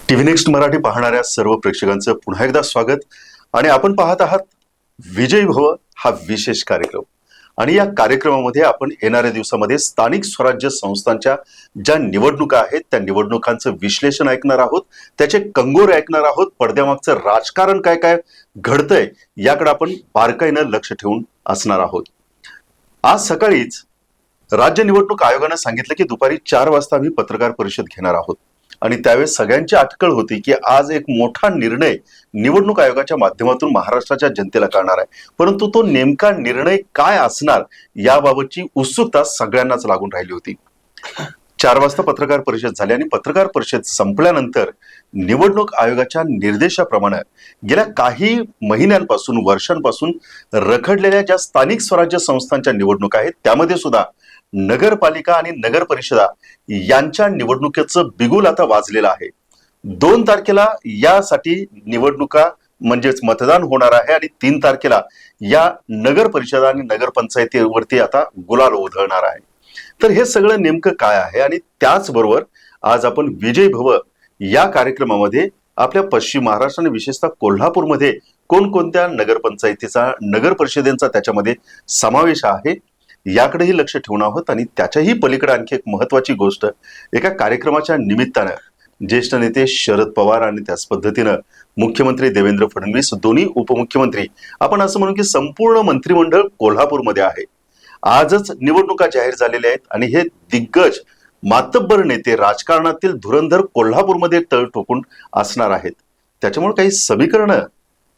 TV next Marathi पाहणाऱ्या सर्व प्रेक्षकांचं पुन्हा एकदा स्वागत. आणि आपण पाहत आहात विजयी भव हा विशेष कार्यक्रम. आणि या कार्यक्रमामध्ये आपण येणाऱ्या दिवसामध्ये स्थानिक स्वराज्य संस्थांच्या ज्या निवडणुका आहेत त्या निवडणुकांचं विश्लेषण ऐकणार आहोत, त्याचे कंगोरे ऐकणार आहोत, पडद्यामागचं राजकारण काय काय घडतंय याकडे आपण बारकाईनं लक्ष ठेवून असणार आहोत. आज सकाळीच राज्य निवडणूक आयोगानं सांगितलं की दुपारी 4 वाजता आम्ही पत्रकार परिषद घेणार आहोत. आणि त्यावेळेस सगळ्यांची अटकळ होती की आज एक मोठा निर्णय निवडणूक आयोगाच्या माध्यमातून महाराष्ट्राच्या जनतेला कळणार आहे. परंतु तो नेमका निर्णय काय असणार याबाबतची उत्सुकता सगळ्यांनाच लागून राहिली होती. 4 वाजता पत्रकार परिषद झाली आणि पत्रकार परिषद संपल्यानंतर निवडणूक आयोगाच्या निर्देशाप्रमाणे गेल्या काही महिन्यांपासून वर्षांपासून रखडलेल्या ज्या स्थानिक स्वराज्य संस्थांच्या निवडणुका आहेत त्यामध्ये सुद्धा नगरपालिका आणि नगर परिषदा यांच्या निवडणुकीचं बिगुल आता वाजलेलं आहे. 2 तारखेला यासाठी निवडणुका म्हणजेच मतदान होणार आहे आणि 3 तारखेला या नगर परिषदा आणि नगरपंचायतीवरती आता गुलाल उधळणार आहे. तर हे सगळं नेमकं काय आहे आणि त्याचबरोबर आज आपण विजय भव या कार्यक्रमामध्ये आपल्या पश्चिम महाराष्ट्र आणि विशेषतः कोल्हापूरमध्ये कोणकोणत्या नगरपंचायतीचा नगर परिषदेचा त्याच्यामध्ये समावेश आहे याकडेही लक्ष ठेवून आहोत. आणि त्याच्याही पलीकडे आणखी एक महत्वाची गोष्ट, एका कार्यक्रमाच्या निमित्तानं ज्येष्ठ नेते शरद पवार आणि त्याच पद्धतीनं मुख्यमंत्री देवेंद्र फडणवीस, दोन्ही उपमुख्यमंत्री, आपण असं म्हणू की संपूर्ण मंत्रिमंडळ कोल्हापूरमध्ये आहे. आजच निवडणुका जाहीर झालेल्या आहेत आणि हे दिग्गज मातब्बर नेते राजकारणातील धुरंधर कोल्हापूरमध्ये तळ ठोकून असणार आहेत. त्याच्यामुळे काही समीकरणं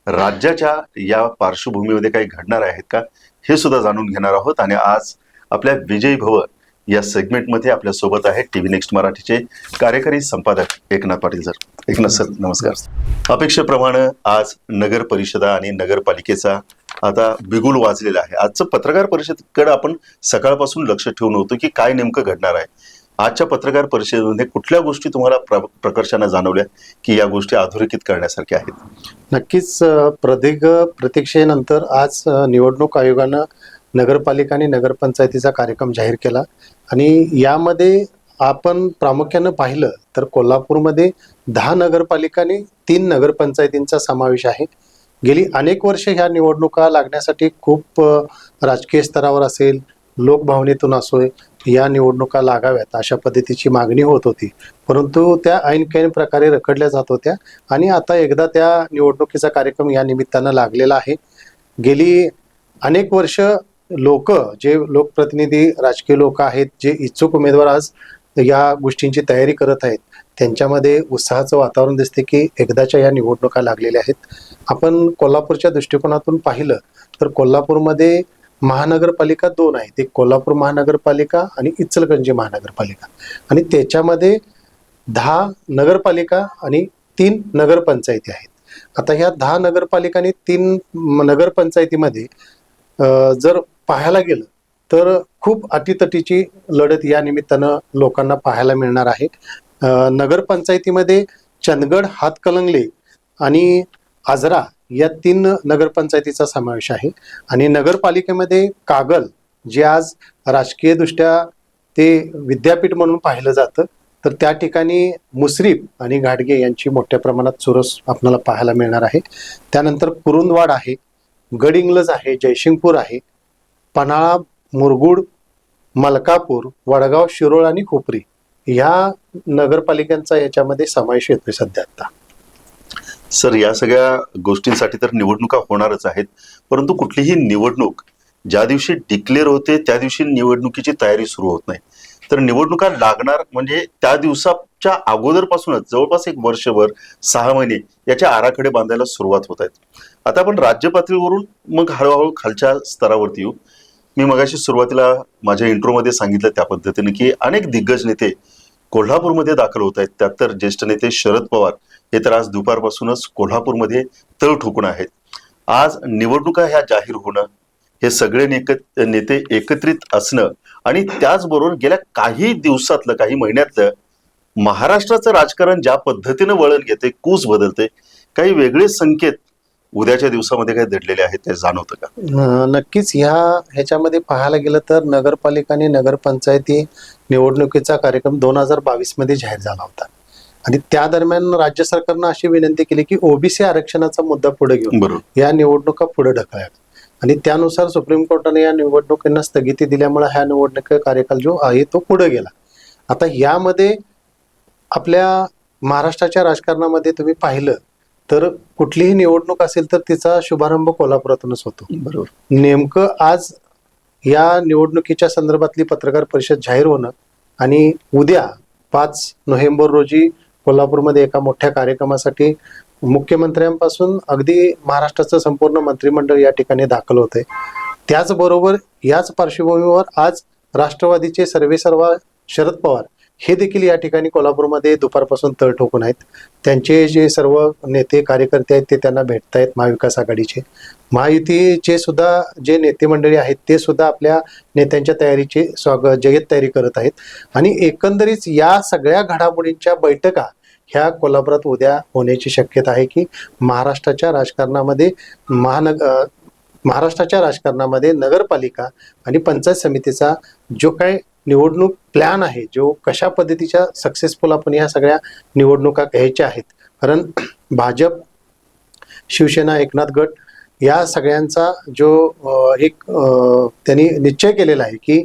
राज्याच्या या पार्श्वभूमीमध्ये काही घडणार आहेत का हे सुद्धा जाणून घेणार आहोत. आणि आज आपल्या विजयी भव या सेगमेंटमध्ये आपल्या सोबत आहे टीव्ही नेक्स्ट मराठीचे कार्यकारी संपादक एकनाथ पाटील सर. एकनाथ सर नमस्कार. अपेक्षेप्रमाणे आज नगर परिषदा आणि नगरपालिकेचा आता बिगुल वाजलेला आहे. आजचं पत्रकार परिषदेकडे आपण सकाळपासून लक्ष ठेवून होतो की काय नेमकं घडणार आहे. आजच्या पत्रकार परिषदेमध्ये कुठल्या गोष्टी तुम्हाला प्रकर्षाने जाणवल्या की या गोष्टी अधोरेखित करण्यासारख्या आहेत? नक्कीच प्रदीर्घ प्रतीक्षेनंतर आज निवडणूक आयोगानं नगरपालिका आणि नगरपंचायतीचा कार्यक्रम जाहीर केला. आणि यामध्ये आपण प्रामुख्यानं पाहिलं तर कोल्हापूरमध्ये 10 नगरपालिका आणि 3 नगरपंचायतींचा समावेश आहे. गेली अनेक वर्षे ह्या निवडणुका लागण्यासाठी खूप राजकीय स्तरावर असेल, लोकभावनेतून असो, या निवडणुका लागाव्यात अशा पद्धतीची मागणी होत होती. परंतु त्या ऐन प्रकारे रखडल्या जात होत्या आणि आता एकदा त्या निवडणुकीचा कार्यक्रम या निमित्तानं लागलेला आहे. गेली अनेक वर्ष जे लोकप्रतिनिधी राजकीय लोक आहेत, जे इच्छुक उमेदवार आज या गोष्टींची तयारी करत आहेत, त्यांच्यामध्ये उत्साहाचं वातावरण दिसते की एकदाच्या या निवडणुका लागलेल्या आहेत. आपण कोल्हापूरच्या दृष्टिकोनातून पाहिलं तर कोल्हापूरमध्ये महानगरपालिका 2 आहेत. एक कोल्हापूर महानगरपालिका आणि इचलकरंजी महानगरपालिका. आणि त्याच्यामध्ये 10 नगरपालिका आणि 3 नगरपंचायती आहेत. आता ह्या 10 नगरपालिका आणि 3 नगरपंचायतीमध्ये जर पाहायला गेलं तर खूप अटीतटीची लढत या निमित्तानं लोकांना पाहायला मिळणार आहे. नगरपंचायतीमध्ये चंदगड, हातकणंगले आणि आजरा या 3 नगरपंचायतीचा समावेश आहे. आणि नगरपालिकेमध्ये कागल, जे आज राजकीय दृष्ट्या ते विद्यापीठ म्हणून पाहिलं जातं, तर त्या ठिकाणी मुश्रीफ आणि घाटगे यांची मोठ्या प्रमाणात चुरस आपल्याला पाहायला मिळणार आहे. त्यानंतर कुरुंदवाड आहे, गडहिंग्लज आहे, जयसिंगपूर आहे, पन्हाळा, मुरगुड, मलकापूर, वडगाव, शिरोळ आणि खोपरी ह्या नगरपालिकांचा याच्यामध्ये समावेश येतोय सध्या. आता सर, या सगळ्या गोष्टींसाठी तर निवडणुका होणारच आहेत, परंतु कुठलीही निवडणूक ज्या दिवशी डिक्लेअर होते त्या दिवशी निवडणुकीची तयारी सुरू होत नाही. तर निवडणुका लागणार म्हणजे त्या दिवसाच्या अगोदरपासूनच जवळपास 1 वर्षभर 6 महिने याच्या आराखडे बांधायला सुरुवात होत आहेत. आता आपण राज्य पातळीवरून मग हळूहळू खालच्या स्तरावरती येऊ. मी मगाशी सुरुवातीला माझ्या इंट्रोमध्ये सांगितलं त्या पद्धतीने की अनेक दिग्गज नेते कोल्हापूरमध्ये दाखल होत आहेत. त्यात तर ज्येष्ठ नेते शरद पवार हे तर आज दुपारपासूनच कोल्हापूरमध्ये तळ ठोकून आहेत. आज निवडणुका ह्या जाहीर होणं, हे सगळे नेते एकत्रित असणं आणि त्याचबरोबर गेल्या काही दिवसातलं, काही महिन्यातलं महाराष्ट्राचं राजकारण ज्या पद्धतीनं वळण घेते, कूस बदलते, काही वेगळे संकेत उद्याच्या दिवसामध्ये काही दडलेले आहेत ते जाणवतं का? नक्कीच ह्याच्यामध्ये पाहायला गेलं तर नगरपालिका आणि नगरपंचायती निवडणुकीचा कार्यक्रम 2022 मध्ये जाहीर झाला होता. आणि त्या दरम्यान राज्य सरकारनं अशी विनंती केली की ओबीसी आरक्षणाचा मुद्दा पुढे घेऊन बरोबर. या निवडणुका पुढे ढकलाव्यात आणि त्यानुसार सुप्रीम कोर्टाने या निवडणुकींना स्थगिती दिल्यामुळे ह्या निवडणूक कार्यकाल जो आहे तो पुढे गेला. आता यामध्ये आपल्या महाराष्ट्राच्या राजकारणामध्ये तुम्ही पाहिलं तर कुठलीही निवडणूक असेल तर तिचा शुभारंभ कोल्हापुरातूनच होतो. बरोबर. नेमकं आज या निवडणुकीच्या संदर्भातली पत्रकार परिषद जाहीर होणं आणि उद्या 5 नोव्हेंबर रोजी कोल्हापूरमध्ये एका मोठ्या कार्यक्रमासाठी मुख्यमंत्र्यांपासून अगदी महाराष्ट्राचं संपूर्ण मंत्रिमंडळ या ठिकाणी दाखल होते. त्याचबरोबर याच पार्श्वभूमीवर आज राष्ट्रवादीचे सर्वेसर्वा शरद पवार हे देखील या ठिकाणी कोल्हापूरमध्ये दुपारपासून तळ ठोकून आहेत. त्यांचे जे सर्व नेते कार्यकर्ते आहेत ते त्यांना भेटत आहेत. महाविकास आघाडीचे महायुतीचे सुद्धा जे नेते मंडळी आहेत ते सुद्धा आपल्या नेत्यांच्या तयारीचे जय्यत तयारी करत आहेत आणि एकंदरीत या सगळ्या घडामोडींच्या बैठका ह्या कोल्हापुरात उद्या होण्याची शक्यता आहे की महाराष्ट्राच्या राजकारणामध्ये नगरपालिका आणि पंचायत समितीचा जो काही निवडणूक प्लॅन आहे, जो कशा पद्धतीच्या सक्सेसफुल आपण ह्या सगळ्या निवडणुका घ्यायच्या आहेत. कारण भाजप, शिवसेना, एकनाथ गट या सगळ्यांचा जो एक त्यांनी निश्चय केलेला आहे की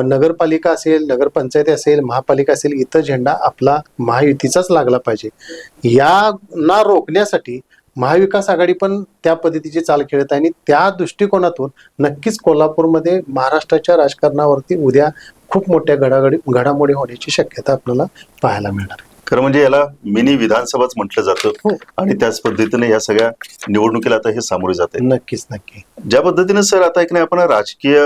नगरपालिका असेल, नगरपंचायती असेल, महापालिका असेल, इथं झेंडा आपला महायुतीचाच लागला पाहिजे. यांना रोखण्यासाठी महाविकास आघाडी पण त्या पद्धतीची चाल खेळत आहे आणि त्या दृष्टिकोनातून नक्कीच कोल्हापूरमध्ये महाराष्ट्राच्या राजकारणावरती उद्या खूप मोठ्या घडामोडी होण्याची शक्यता आपल्याला पाहायला मिळणार आहे. खरं म्हणजे याला मिनी विधानसभाच म्हटलं जातं हो. आणि त्याच पद्धतीने या सगळ्या निवडणुकीला आता हे सामोरे जाते. नक्कीच नक्की. ज्या पद्धतीने सर आता एक नाही आपण राजकीय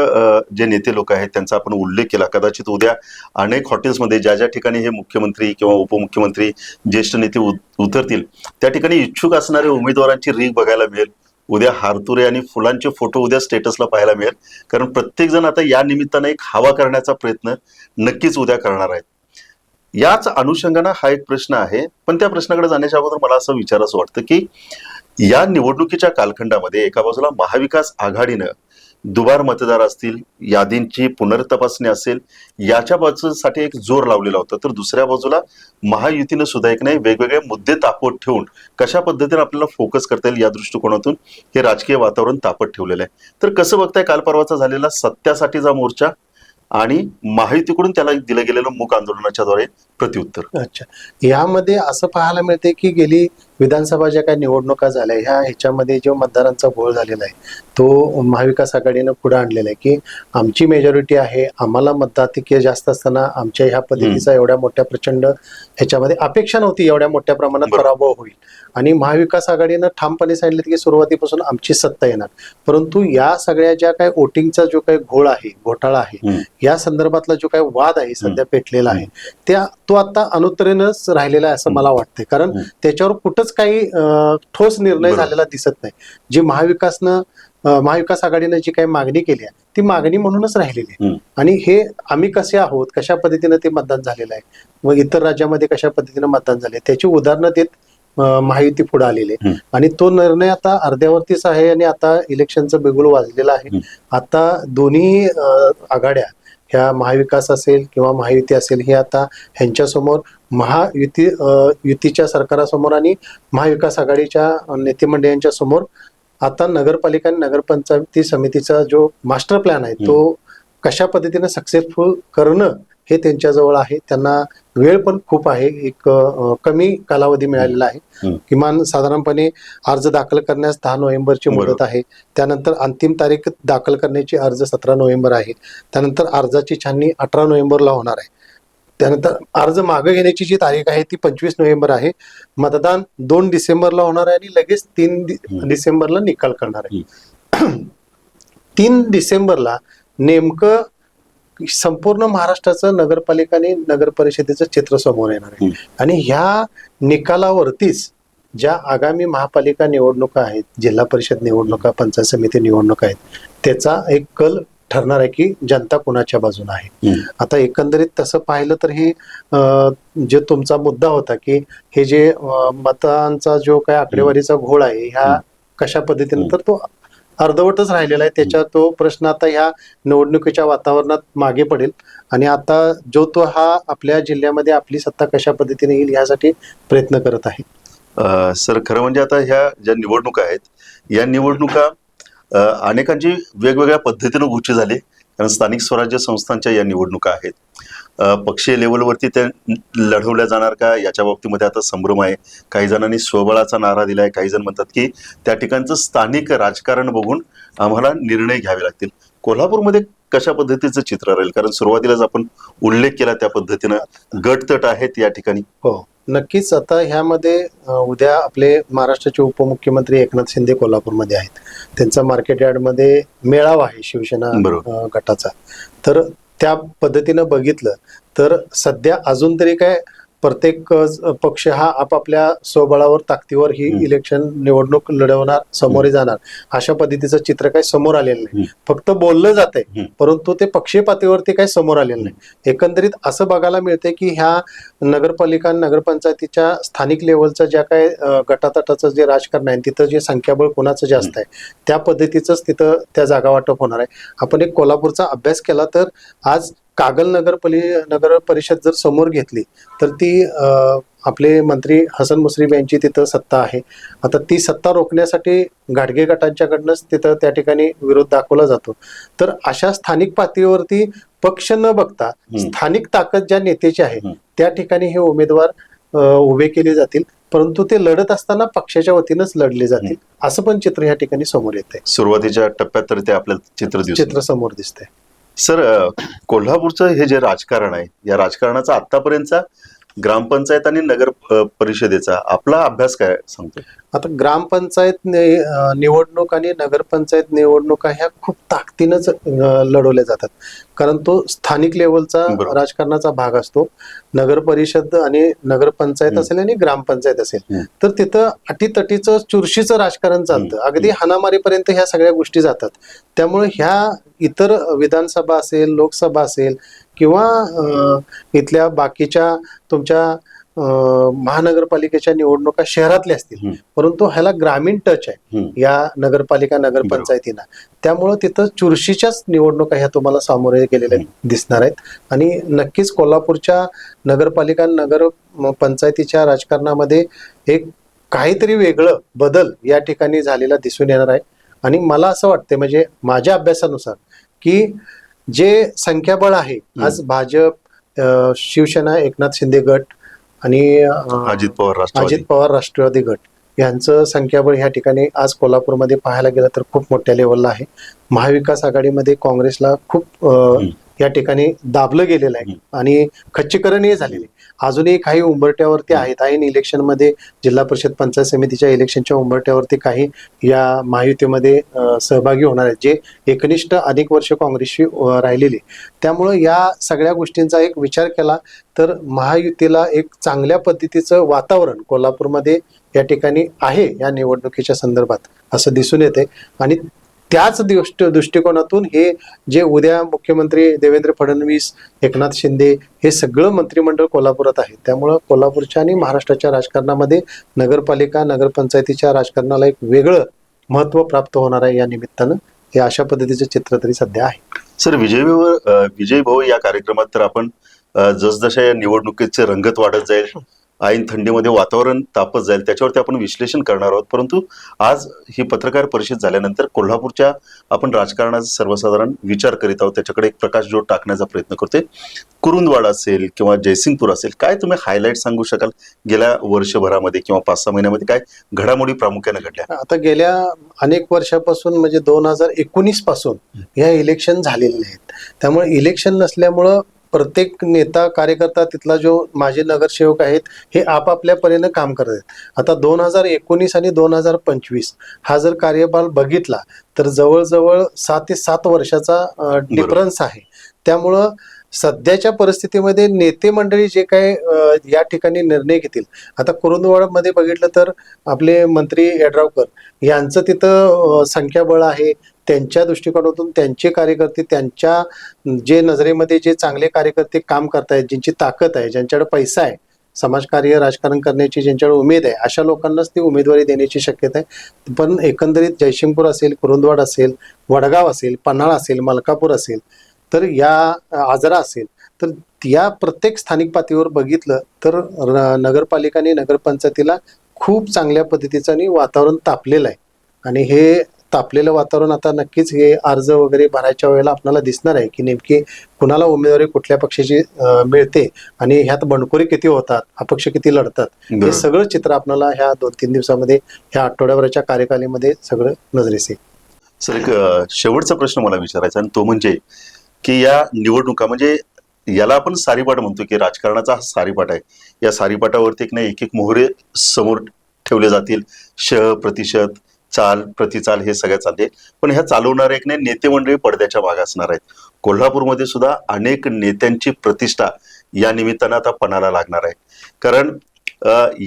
जे नेते लोक आहेत त्यांचा आपण उल्लेख केला, कदाचित उद्या अनेक हॉटेल्समध्ये ज्या ज्या ठिकाणी हे मुख्यमंत्री किंवा उपमुख्यमंत्री ज्येष्ठ नेते उतरतील त्या ठिकाणी इच्छुक असणाऱ्या उमेदवारांची रीग बघायला मिळेल. उद्या हारतुरे आणि फुलांचे फोटो उद्या स्टेटसला पाहायला मिळेल. कारण प्रत्येक जण आता या निमित्ताने एक हवा करण्याचा प्रयत्न नक्कीच उद्या करणार आहेत. याच अनुषंगाने हा एक प्रश्न आहे, पण त्या प्रश्नाकडे जाण्याच्या अगोदर मला असं विचारायचं वाटतं की या निवडणुकीच्या कालखंडामध्ये एका बाजूला महाविकास आघाडीनं दुबार मतदार असतील, यादींची पुनर्तपासणी असेल, याच्या बाजूसाठी एक जोर लावलेला होता, तर दुसऱ्या बाजूला महायुतीनं सुद्धा एक नाही वेगवेगळे मुद्दे तापत ठेवून कशा पद्धतीने आपल्याला फोकस करता येईल या दृष्टिकोनातून हे राजकीय वातावरण तापत ठेवलेलं आहे. तर कसं बघताय काल परवाचा झालेला सत्यासाठीचा मोर्चा आणि महायुतीकडून त्याला दिलं गेलेलं मूक आंदोलनाच्या द्वारे प्रत्युत्तर? अच्छा, यामध्ये असं पाहायला मिळते की गेली विधानसभा ज्या काही निवडणुका झाल्या ह्याच्यामध्ये जो मतदारांचा घोळ झालेला आहे तो महाविकास आघाडीनं पुढे आणलेला आहे की आमची मेजॉरिटी आहे, आम्हाला मताधिक्य जास्त असताना आमच्या ह्या पद्धतीचा एवढ्या मोठ्या प्रचंड ह्याच्यामध्ये अपेक्षा नव्हती एवढ्या मोठ्या प्रमाणात पराभव होईल आणि महाविकास आघाडीनं ठामपणे सांगितलं की सुरुवातीपासून आमची सत्ता येणार. परंतु या सगळ्या ज्या काही वोटिंगचा जो काही घोळ आहे, घोटाळा आहे, या संदर्भातला जो काही वाद आहे सध्या पेटलेला आहे तो आता अनुत्तरेनच राहिलेला आहे असं मला वाटतंय. कारण त्याच्यावर कुठंच काही ठोस निर्णय झालेला दिसत नाही. जी महाविकास आघाडीने जी काही मागणी केली आहे ती मागणी म्हणूनच राहिलेली आहे आणि हे आम्ही कसे आहोत, कशा पद्धतीने ते मतदान झालेलं आहे व इतर राज्यामध्ये कशा पद्धतीने मतदान झाले त्याची उदाहरणं देत महायुती पुढे आलेली आहे आणि तो निर्णय आता अर्ध्यावरतीच आहे आणि आता इलेक्शनचं बिगुल वाजलेलं आहे. आता दोन्ही आघाड्या ह्या महाविकास असेल किंवा महायुती असेल हे आता ह्यांच्यासमोर युतीच्या सरकारासमोर आणि महाविकास आघाडीच्या नेते मंडळींच्या समोर आता नगरपालिका आणि नगरपंचायती समितीचा जो मास्टर प्लॅन आहे तो कशा पद्धतीने सक्सेसफुल करणं हे त्यांच्याजवळ आहे. त्यांना वेळ पण खूप आहे, एक कमी कालावधी मिळालेला आहे. किमान साधारणपणे अर्ज दाखल करण्यास 10 नोव्हेंबरची मुदत आहे. त्यानंतर अंतिम तारीख दाखल करण्याची अर्ज 17 नोव्हेंबर आहे. त्यानंतर अर्जाची छाननी 18 नोव्हेंबरला होणार आहे. त्यानंतर अर्ज मागे घेण्याची जी तारीख आहे ती 25 नोव्हेंबर आहे. मतदान 2 डिसेंबरला होणार आहे आणि लगेच 3 डिसेंबरला निकाल करणार आहे. 3 डिसेंबरला नेमकं संपूर्ण महाराष्ट्राचं नगरपालिका आणि नगर परिषदेचं चित्र समोर येणार आहे आणि ह्या निकालावरतीच ज्या आगामी महापालिका निवडणुका आहेत, जिल्हा परिषद निवडणुका, पंचायत समिती निवडणुका आहेत, त्याचा एक कल ठरणार आहे की जनता कुणाच्या बाजूने आहे. आता एकंदरीत तसं पाहिलं तर हे जे तुमचा मुद्दा होता की हे जे मतांचा जो काय आकडेवारीचा घोळ आहे ह्या कशा पद्धतीने, तर तो अर्धवटच राहिलेला आहे. त्याच्या तो प्रश्न आता ह्या निवडणुकीच्या वातावरणात मागे पडेल आणि आता जो तो हा आपल्या जिल्ह्यामध्ये आपली सत्ता कशा पद्धतीने येईल यासाठी प्रयत्न करत आहे. सर, खरं म्हणजे आता ह्या ज्या निवडणुका आहेत या निवडणुका अनेकांची वेगवेगळ्या पद्धतीनं घोषित झाली, कारण स्थानिक स्वराज्य संस्थांच्या या निवडणुका आहेत. पक्षीय लेवलवरती ते लढवल्या जाणार का याच्या बाबतीमध्ये आता संभ्रम आहे. काही जणांनी स्वबळाचा नारा दिलाय, काही जण म्हणतात की त्या ठिकाणचं स्थानिक राजकारण बघून आम्हाला निर्णय घ्यावे लागतील. कोल्हापूरमध्ये कशा पद्धतीचं चित्र राहील? कारण सुरुवातीलाच आपण उल्लेख केला त्या पद्धतीनं गटतट आहेत या ठिकाणी. हो, नक्कीच. आता ह्यामध्ये उद्या आपले महाराष्ट्राचे उपमुख्यमंत्री एकनाथ शिंदे कोल्हापूरमध्ये आहेत. त्यांचा मार्केट यार्डमध्ये मेळावा आहे शिवसेना गटाचा. तर त्या पद्धतीनं बघितलं तर सध्या अजून तरी काय प्रत्येक पक्ष हा आपापल्या स्वबळावर ताकदीवर ही इलेक्शन निवडणूक लढवणार, सामोरे जाणार अशा पद्धतीचं चित्र काही समोर आलेलं नाही. फक्त बोललं जात आहे, परंतु ते पक्षीय पातळीवरती काही समोर आलेलं नाही. एकंदरीत असं बघायला मिळतंय की ह्या नगरपालिका नगरपंचायतीच्या स्थानिक लेवलचं ज्या काय गटातटाचं जे राजकारण आहे तिथं जे संख्याबळ कोणाचं जास्त आहे त्या पद्धतीचंच तिथं त्या जागा वाटप होणार आहे. आपण एक कोल्हापूरचा अभ्यास केला तर आज कागल नगर परिषद जर समोर घेतली तर ती आपले मंत्री हसन मुश्रीफ यांची तिथं सत्ता आहे. आता ती सत्ता रोखण्यासाठी घाटगे गटांच्याकडनंच तिथं त्या ठिकाणी विरोध दाखवला जातो. तर अशा स्थानिक पातळीवरती पक्ष न बघता स्थानिक ताकद ज्या नेत्याची आहे त्या ठिकाणी हे उमेदवार उभे केले जातील, परंतु ते लढत असताना पक्षाच्या वतीनंच लढले जातील असं पण चित्र या ठिकाणी समोर येते. सुरुवातीच्या टप्प्यात तर ते आपल्याला चित्र समोर दिसतंय. सर, कोल्हापूरचं हे जे राजकारण आहे या राजकारणाचा आतापर्यंतचा ग्रामपंचायत आणि नगर परिषदेचा आपला अभ्यास काय सांगतो? आता ग्रामपंचायत निवडणूक आणि नगरपंचायत निवडणुका ह्या खूप ताकदीनंच लढवल्या जातात, कारण तो स्थानिक लेवलचा राजकारणाचा भाग असतो. नगर परिषद आणि नगरपंचायत असेल आणि ग्रामपंचायत असेल तर तिथं अटीतटीचं चुरशीचं राजकारण चालतं, अगदी हाणामारीपर्यंत ह्या सगळ्या गोष्टी जातात. त्यामुळे ह्या इतर विधानसभा असेल, लोकसभा असेल किंवा इथल्या बाकीच्या तुमच्या महानगरपालिकेच्या निवडणुका शहरातल्या असतील, परंतु ह्याला ग्रामीण टच आहे या नगरपालिका नगरपंचायतींना. त्यामुळं तिथं चुरशीच्याच निवडणुका ह्या तुम्हाला सामोरे गेलेल्या दिसणार आहेत. आणि नक्कीच कोल्हापूरच्या नगरपालिका नगर पंचायतीच्या राजकारणामध्ये एक काहीतरी वेगळं बदल या ठिकाणी झालेला दिसून येणार आहे. आणि मला असं वाटतंय, म्हणजे माझ्या अभ्यासानुसार, की जे संख्याबळ आहे आज भाजप, शिवसेना एकनाथ शिंदे गट आणि अजित पवार राष्ट्रवादी गट यांचं संख्याबळ ह्या ठिकाणी आज कोल्हापूरमध्ये पाहायला गेलं तर खूप मोठ्या लेवलला आहे. महाविकास आघाडीमध्ये काँग्रेसला खूप या ठिकाणी दाबलं गेलेलं आहे आणि खच्चीकरणही झालेली. अजूनही काही उंबरट्यावरती आहेत. ऐन इलेक्शनमध्ये जिल्हा परिषद पंचायत समितीच्या इलेक्शनच्या उंबरट्यावरती काही या महायुतीमध्ये सहभागी होणार आहेत, जे एकनिष्ठ अनेक वर्ष काँग्रेसशी राहिलेली. त्यामुळं या सगळ्या गोष्टींचा एक विचार केला तर महायुतीला एक चांगल्या पद्धतीचं वातावरण कोल्हापूरमध्ये या ठिकाणी आहे या निवडणुकीच्या संदर्भात असं दिसून येते. आणि त्याच दृष्टिकोनातून हे जे उद्या मुख्यमंत्री देवेंद्र फडणवीस, एकनाथ शिंदे हे सगळं मंत्रिमंडळ कोल्हापुरात आहे. त्यामुळं कोल्हापूरच्या आणि महाराष्ट्राच्या राजकारणामध्ये नगरपालिका नगरपंचायतीच्या राजकारणाला एक वेगळं महत्त्व प्राप्त होणार आहे या निमित्तानं. हे अशा पद्धतीचं चित्र तरी सध्या आहे. सर, विजय भाऊ या कार्यक्रमात तर आपण जसजशा या निवडणुकीचे रंगत वाढत जाईल, ऐन थंडीमध्ये वातावरण तापत जाईल, त्याच्यावरती आपण विश्लेषण करणार आहोत. परंतु आज ही पत्रकार परिषद झाल्यानंतर कोल्हापूरच्या आपण राजकारणाचा सर्वसाधारण विचार करीत आहोत, त्याच्याकडे एक प्रकाशझोत टाकण्याचा प्रयत्न करतोय. कुरुंदवाड असेल किंवा जयसिंगपूर असेल, काय तुम्ही हायलाईट सांगू शकाल गेल्या वर्षभरामध्ये किंवा 5-6 महिन्यामध्ये काय घडामोडी प्रामुख्याने घडल्या? आता गेल्या अनेक वर्षापासून म्हणजे 2019 पासून या इलेक्शन झालेले आहेत. त्यामुळे इलेक्शन नसल्यामुळं प्रत्येक नेता कार्यकर्ता तिथला जो माजी नगरसेवक आहेत हे आपापल्या परीने काम करत आहेत. आता 2019 आणि 2025 हा जर कार्यकाळ बघितला तर जवळजवळ 6 ते 7 वर्षाचा डिफरन्स आहे. त्यामुळं सध्याच्या परिस्थितीमध्ये नेते मंडळी जे काय या ठिकाणी निर्णय घेतील, आता कुरुंदवाडमध्ये बघितलं तर आपले मंत्री यड्रावकर यांचं तिथं संख्याबळ आहे. त्यांच्या दृष्टिकोनातून त्यांचे कार्यकर्ते, त्यांच्या जे नजरेमध्ये जे चांगले कार्यकर्ते काम करतायत, ज्यांची ताकद आहे, ज्यांच्याकडे पैसा आहे, समाजकार्य राजकारण करण्याची ज्यांच्याकडे उमेद आहे अशा लोकांनाच ती उमेदवारी देण्याची शक्यता आहे. पण एकंदरीत जयसिंगपूर असेल, कुरुंदवाड असेल, वडगाव असेल, पन्हाळा असेल, मलकापूर असेल, तर या आजरा असेल, तर या प्रत्येक स्थानिक पातळीवर बघितलं तर नगरपालिका आणि नगरपंचायतीला खूप चांगल्या पद्धतीचं आणि वातावरण तापलेलं आहे. आणि हे तापलेलं वातावरण आता नक्कीच हे अर्ज वगैरे भरायच्या वेळेला आपल्याला दिसणार आहे की नेमकी कुणाला उमेदवारी कुठल्या पक्षाची मिळते आणि ह्यात बंडखोरी किती होतात, अपक्ष किती लढतात, हे सगळं चित्र आपल्याला ह्या 2-3 दिवसामध्ये, ह्या आठवड्याभराच्या कार्यकालीमध्ये सगळं नजरेस येईल. सर, एक शेवटचा प्रश्न मला विचारायचा आणि तो म्हणजे की या निवडणुका म्हणजे याला आपण सारीपाट म्हणतो की राजकारणाचा हा सारीपाट आहे. या सारीपाटावरती एक नाही एक मोहरे समोर ठेवले जातील. प्रतिशत, चाल, प्रतिचाल हे सगळ्या चालते. पण ह्या चालवणारे एक नाही नेते मंडळी पडद्याच्या मागे असणार आहेत. कोल्हापूरमध्ये सुद्धा अनेक नेत्यांची प्रतिष्ठा या निमित्तानं आता पणाला लागणार आहे. कारण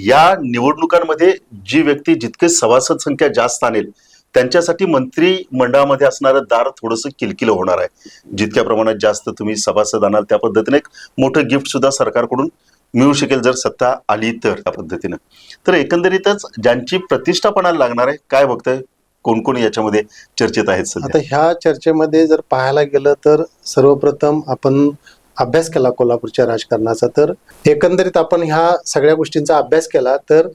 या निवडणुकांमध्ये जी व्यक्ती जितके सभासद संख्या जास्त आणेल त्यांच्यासाठी मंत्री मंडळामध्ये असणारं दार थोडंसं किलकिल होणार आहे. जितक्या प्रमाणात जास्त तुम्ही सभासद आणाल त्या पद्धतीने एक मोठं गिफ्ट सुद्धा सरकारकडून मिळू शकेल जर सत्ता आली तर त्या पद्धतीनं. तर एकंदरीतच ज्यांची प्रतिष्ठा पणाला लागणार आहे, काय बघताय कोण कोण याच्यामध्ये चर्चेत आहेत सध्या? आता ह्या चर्चेमध्ये जर पाहायला गेलं तर सर्वप्रथम आपण अभ्यास केला कोल्हापूरच्या राजकारणाचा, तर एकंदरीत आपण ह्या सगळ्या गोष्टींचा अभ्यास केला तर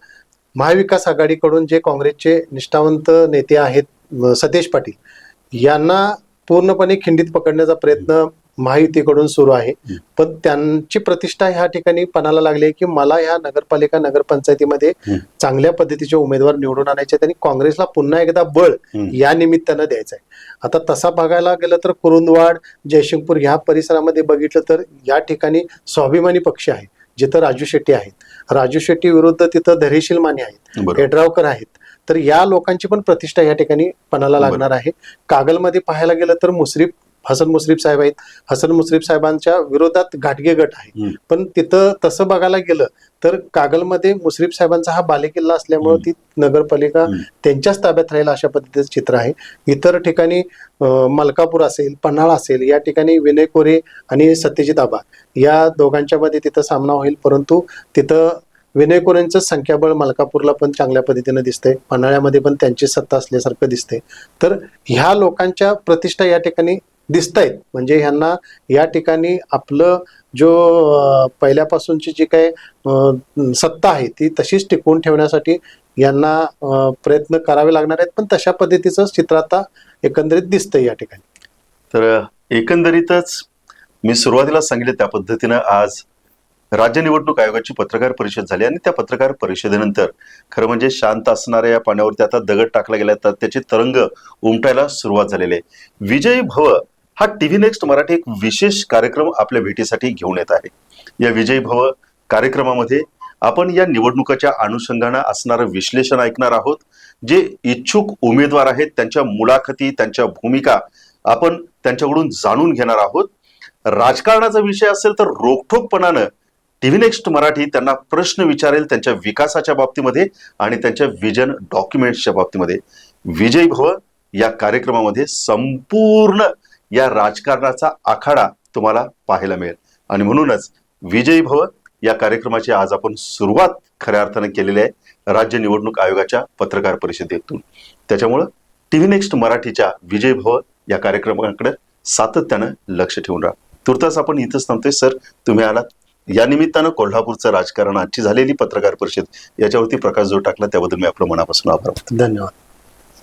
महाविकास आघाडीकडून जे काँग्रेसचे निष्ठावंत नेते आहेत सतेज पाटील यांना पूर्णपणे खिंडीत पकडण्याचा प्रयत्न महायुतीकडून सुरू आहे. पण त्यांची प्रतिष्ठा ह्या ठिकाणी पणाला लागली आहे की मला ह्या नगरपालिका नगरपंचायतीमध्ये चांगल्या पद्धतीचे उमेदवार निवडून आणायचे आणि काँग्रेसला पुन्हा एकदा बळ या निमित्तानं द्यायचं आहे. आता तसा बघायला गेलं तर कुरुंदवाड, जयसिंगपूर ह्या परिसरामध्ये बघितलं तर या ठिकाणी स्वाभिमानी पक्ष आहे, जिथं राजू शेट्टी आहेत. राजू शेट्टी विरुद्ध तिथं धैर्यशील माने आहेत, पेडरावकर आहेत. तर या लोकांची पण प्रतिष्ठा या ठिकाणी पणाला लागणार आहे. कागलमध्ये पाहायला गेलं तर हसन मुश्रीफ साहेब आहेत. हसन मुश्रीफ साहेबांच्या विरोधात घाटगे गट आहे. पण तिथं तसं बघायला गेलं तर कागलमध्ये मुश्रीफ साहेबांचा हा बालेकिल्ला असल्यामुळे ती नगरपालिका त्यांच्याच ताब्यात राहील अशा पद्धतीचं चित्र आहे. इतर ठिकाणी मलकापूर असेल, पन्हाळा असेल, या ठिकाणी विनय कोरे आणि सत्यजित आबा या दोघांच्या मध्ये तिथं सामना होईल. परंतु तिथं विनय कोरेंचं संख्याबळ मलकापूरला पण चांगल्या पद्धतीनं दिसतंय, पन्हाळ्यामध्ये पण त्यांची सत्ता असल्यासारखं दिसते. तर ह्या लोकांच्या प्रतिष्ठा या ठिकाणी दिसतायत. म्हणजे ह्यांना या ठिकाणी आपलं जो पहिल्यापासूनची जी काही सत्ता आहे ती तशीच टिकवून ठेवण्यासाठी यांना प्रयत्न करावे लागणार आहेत. पण तशा पद्धतीचं चित्र आता एकंदरीत दिसतंय या ठिकाणी. तर एकंदरीतच मी सुरुवातीला सांगितलं त्या पद्धतीनं आज राज्य निवडणूक आयोगाची पत्रकार परिषद झाली आणि त्या पत्रकार परिषदेनंतर खरं म्हणजे शांत असणाऱ्या या पाण्यावरती आता दगड टाकला गेला तर त्याचे तरंग उमटायला सुरुवात झालेली आहे. विजयी भव हा टीव्ही नेक्स्ट मराठी एक विशेष कार्यक्रम आपल्या भेटीसाठी घेऊन येत आहे. या विजयी भव कार्यक्रमामध्ये आपण या निवडणुकाच्या अनुषंगानं असणारं विश्लेषण ऐकणार आहोत. जे इच्छुक उमेदवार आहेत त्यांच्या मुलाखती, त्यांच्या भूमिका आपण त्यांच्याकडून जाणून घेणार आहोत. राजकारणाचा विषय असेल तर रोखठोकपणानं टीव्ही नेक्स्ट मराठी त्यांना प्रश्न विचारेल त्यांच्या विकासाच्या बाबतीमध्ये आणि त्यांच्या विजन डॉक्युमेंट्सच्या बाबतीमध्ये. विजयी भव या कार्यक्रमामध्ये संपूर्ण या राजकारणाचा आखाडा तुम्हाला पाहायला मिळेल आणि म्हणूनच विजयी भव या कार्यक्रमाची आज आपण सुरुवात खऱ्या अर्थानं केलेली आहे राज्य निवडणूक आयोगाच्या पत्रकार परिषदेतून. त्याच्यामुळं टीव्ही नेक्स्ट मराठीच्या विजयी भव या कार्यक्रमाकडे सातत्यानं लक्ष ठेवून राहा. तुर्तास आपण इथंच थांबतोय. सर, तुम्ही आलात या निमित्तानं कोल्हापूरचं राजकारण, आजची झालेली पत्रकार परिषद याच्यावरती प्रकाश जो टाकला त्याबद्दल मी आपलं मनापासून आभार मानतो. धन्यवाद.